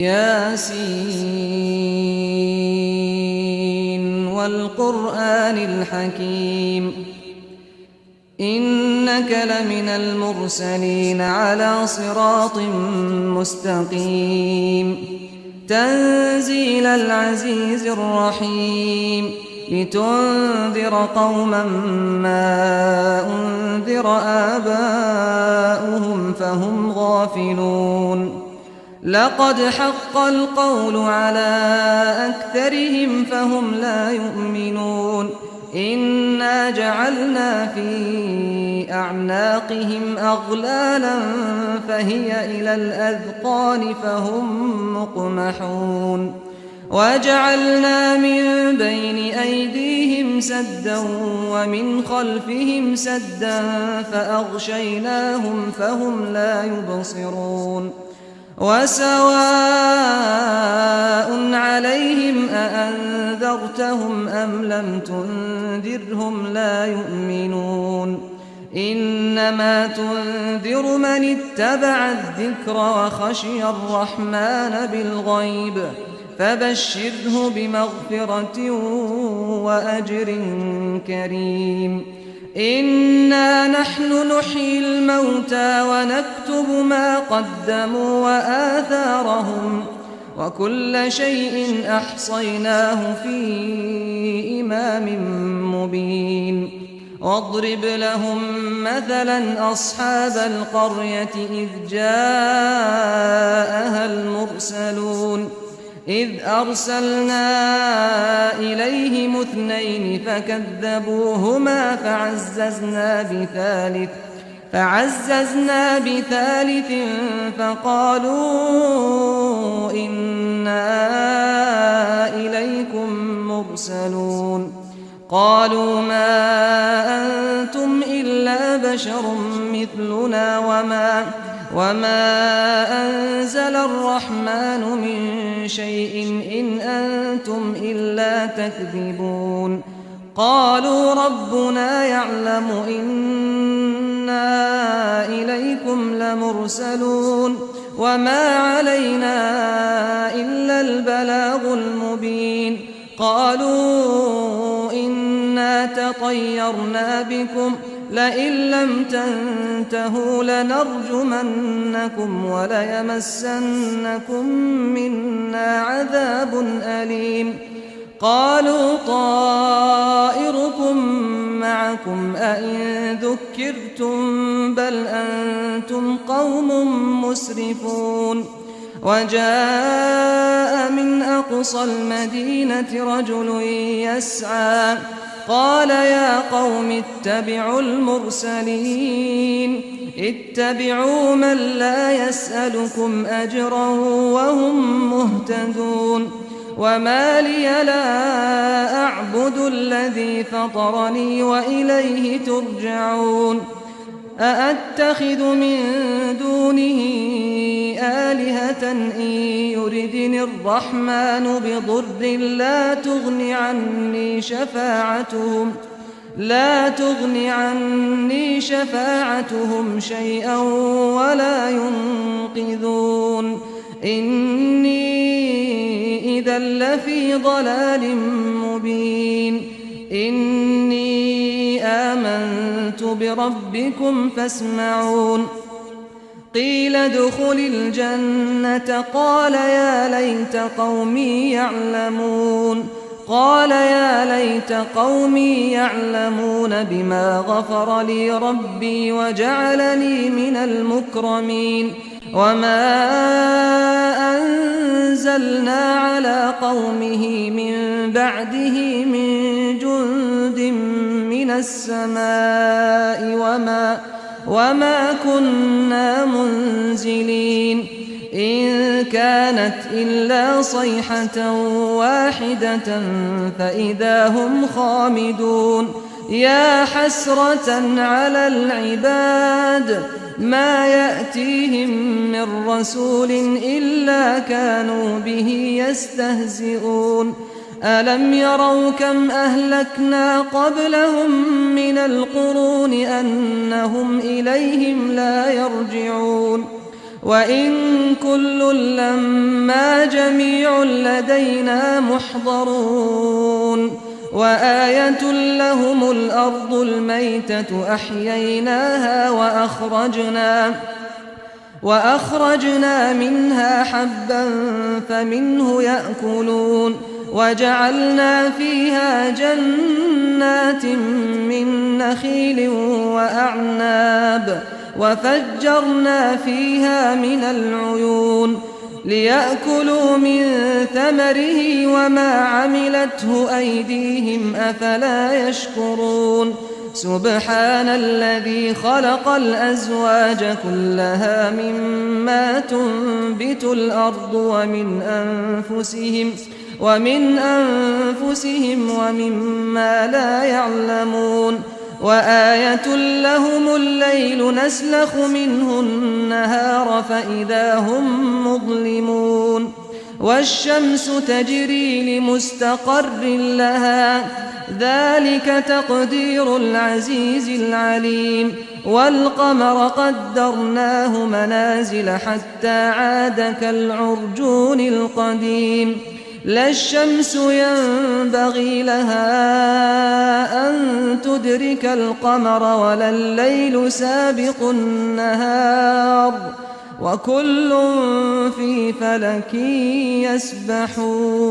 ياسين والقرآن الحكيم إنك لمن المرسلين على صراط مستقيم تنزيل العزيز الرحيم لتنذر قوما ما أنذر آباؤهم فهم غافلون لقد حق القول على أكثرهم فهم لا يؤمنون إنا جعلنا في أعناقهم أغلالا فهي إلى الأذقان فهم مقمحون وجعلنا من بين أيديهم سدا ومن خلفهم سدا فأغشيناهم فهم لا يبصرون وسواء عليهم أأنذرتهم أم لم تنذرهم لا يؤمنون إنما تنذر من اتبع الذكر وخشي الرحمن بالغيب فبشره بمغفرة وأجر كريم إنا نحن نحيي الموتى ونكتب ما قدموا وآثارهم وكل شيء أحصيناه في إمام مبين واضرب لهم مثلا أصحاب القرية إذ جاءها المرسلون إذ أرسلنا إليهم اثنين فكذبوهما فعززنا بثالث فقالوا إنا إليكم مرسلون قالوا ما أنتم إلا بشر مثلنا وما أنزل الرحمن من شيء إن أنتم إلا تكذبون قالوا ربنا يعلم إنا إليكم لمرسلون وما علينا إلا البلاغ المبين قالوا إنا تطيرنا بكم لئن لم تنتهوا لنرجمنكم وليمسنكم منا عذاب أليم قالوا طائركم معكم أئن ذكرتم بل أنتم قوم مسرفون وجاء من أقصى المدينة رجل يسعى قال يا قوم اتبعوا المرسلين اتبعوا من لا يسألكم أجرا وهم مهتدون وما لي لا أعبد الذي فطرني وإليه ترجعون أأتخذ من دونه آلهة إن يردني الرحمن بضر لا تغن عني شفاعتهم شيئا ولا ينقذون إني إذا لفي ضلال مبين إني آمنت بربكم فاسمعون قيل ادخل الجنة قال يا ليت قومي يعلمون بما غفر لي ربي وجعلني من المكرمين وما أنزلنا على قومه من بعده من جند من السماء وما كنا منزلين إن كانت إلا صيحة واحدة فإذا هم خامدون يا حسرة على العباد ما يأتيهم من رسول إلا كانوا به يستهزئون ألم يروا كم أهلكنا قبلهم من القرون أنهم إليهم لا يرجعون وإن كل لما جميع لدينا محضرون وآية لهم الأرض الميتة أحييناها وأخرجنا منها حبا فمنه يأكلون وجعلنا فيها جنات من نخيل وأعناب وفجرنا فيها من العيون ليأكلوا من ثمره وما عملته أيديهم أفلا يشكرون سبحان الذي خلق الأزواج كلها مما تنبت الأرض ومن أنفسهم ومما لا يعلمون وآية لهم الليل نسلخ منه النهار فإذا هم مظلمون والشمس تجري لمستقر لها ذلك تقدير العزيز العليم والقمر قدرناه منازل حتى عاد كالعرجون القديم لا الشمس ينبغي لها أن تدرك القمر ولا الليل سابق النهار وكل في فلك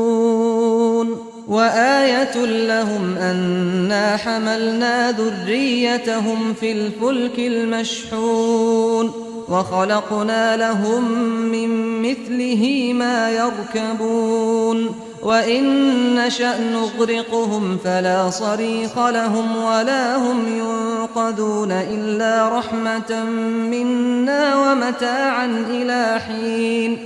يسبحون وآية لهم أنا حملنا ذريتهم في الفلك المشحون وخلقنا لهم من مثله ما يركبون وإن نشأ نغرقهم فلا صريخ لهم ولا هم ينقذون إلا رحمة منا ومتاعا إلى حين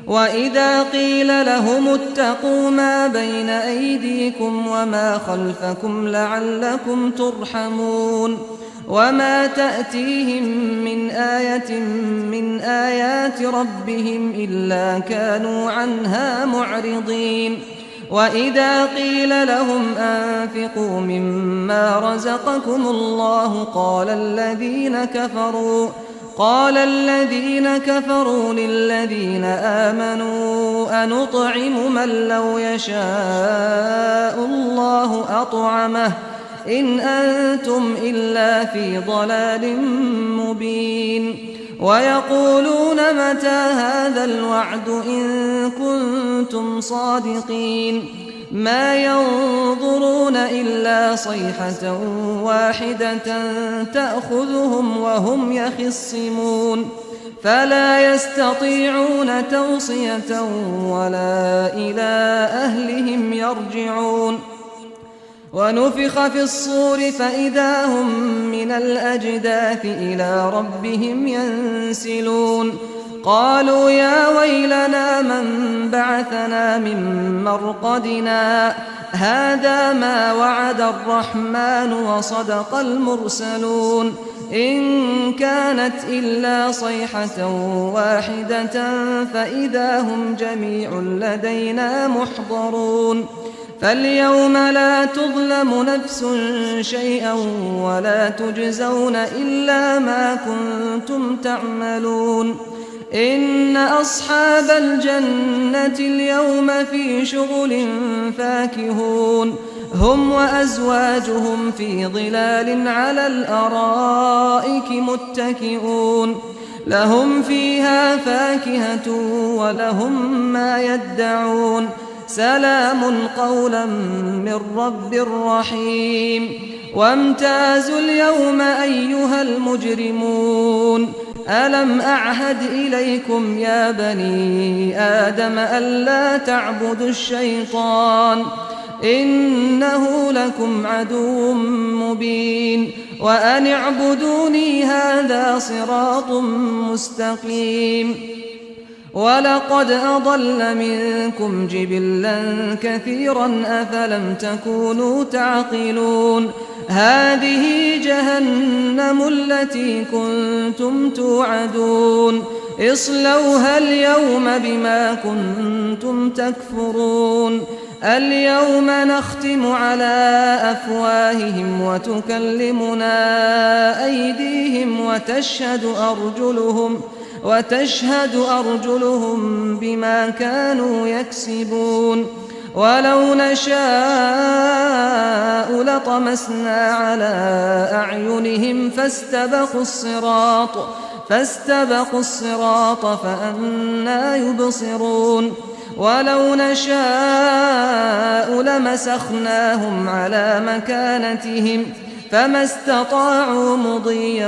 وإذا قيل لهم اتقوا ما بين أيديكم وما خلفكم لعلكم ترحمون وما تأتيهم من آية من آيات ربهم إلا كانوا عنها معرضين وإذا قيل لهم أنفقوا مما رزقكم الله قال الذين كفروا للذين آمنوا أنطعم من لو يشاء الله أطعمه إن أنتم إلا في ضلال مبين ويقولون متى هذا الوعد إن كنتم صادقين ما ينظرون إلا صيحة واحدة تأخذهم وهم يخصمون فلا يستطيعون توصية ولا إلى أهلهم يرجعون ونفخ في الصور فإذا هم من الأجداث إلى ربهم ينسلون قالوا يا ويلنا من بعثنا من مرقدنا هذا ما وعد الرحمن وصدق المرسلون إن كانت إلا صيحة واحدة فإذا هم جميع لدينا محضرون فاليوم لا تظلم نفس شيئا ولا تجزون إلا ما كنتم تعملون إن أصحاب الجنة اليوم في شغل فاكهون هم وأزواجهم في ظلال على الأرائك متكئون لهم فيها فاكهة ولهم ما يدعون سلام قولا من رب رحيم وامتازوا اليوم أيها المجرمون ألم أعهد إليكم يا بني آدم ألا تعبدوا الشيطان إنه لكم عدو مبين وأن اعبدوني هذا صراط مستقيم ولقد أضل منكم جبلا كثيرا أفلم تكونوا تعقلون هذه جهنم التي كنتم توعدون اصلوها اليوم بما كنتم تكفرون اليوم نختم على أفواههم وتكلمنا أيديهم وتشهد وتشهد أرجلهم بما كانوا يكسبون ولو نشاء لطمسنا على أعينهم فاستبقوا الصراط فأنى يبصرون ولو نشاء لمسخناهم على مكانتهم فما استطاعوا مضيا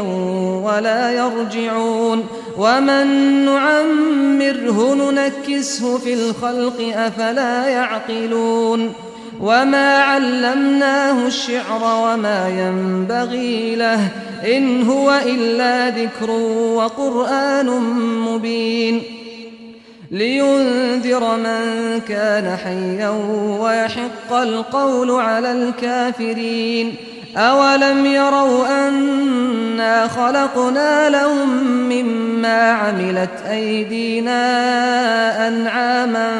ولا يرجعون ومن نعمره ننكسه في الخلق أفلا يعقلون وما علمناه الشعر وما ينبغي له إن هو إلا ذكر وقرآن مبين لينذر من كان حيا ويحق القول على الكافرين أولم يروا أنا خلقنا لهم مما عملت أيدينا أنعاما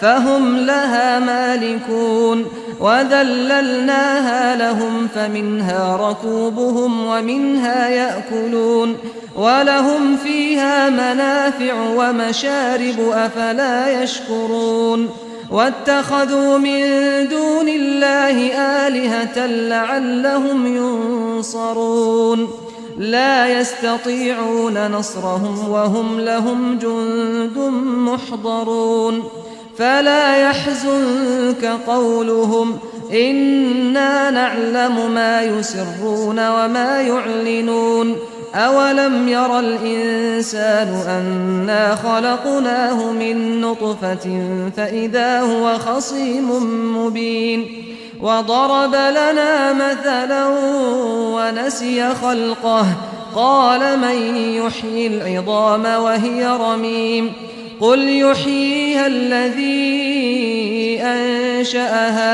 فهم لها مالكون وذللناها لهم فمنها ركوبهم ومنها يأكلون ولهم فيها منافع ومشارب أفلا يشكرون واتخذوا من دون الله آلهة لعلهم ينصرون لا يستطيعون نصرهم وهم لهم جند محضرون فلا يحزنك قولهم إنا نعلم ما يسرون وما يعلنون أولم ير الإنسان أنا خلقناه من نطفة فإذا هو خصيم مبين وضرب لنا مثلا ونسي خلقه قال من يحيي العظام وهي رميم قل يحييها الذي أنشأها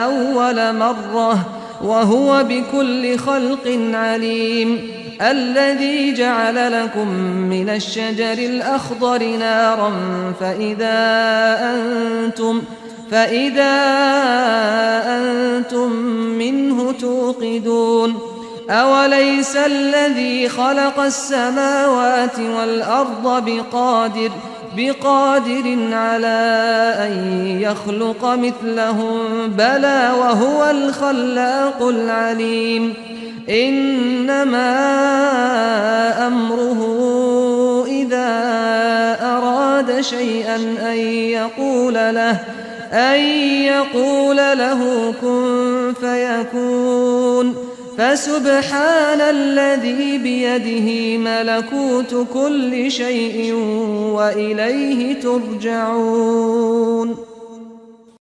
أول مرة وهو بكل خلق عليم الذي جعل لكم من الشجر الأخضر نارا فإذا أنتم منه توقدون أوليس الذي خلق السماوات والأرض بقادر على أن يخلق مثلهم بلى وهو الخلاق العليم إنما أمره إذا أراد شيئا أن يقول له كن فيكون فسبحان الذي بيده ملكوت كل شيء وإليه ترجعون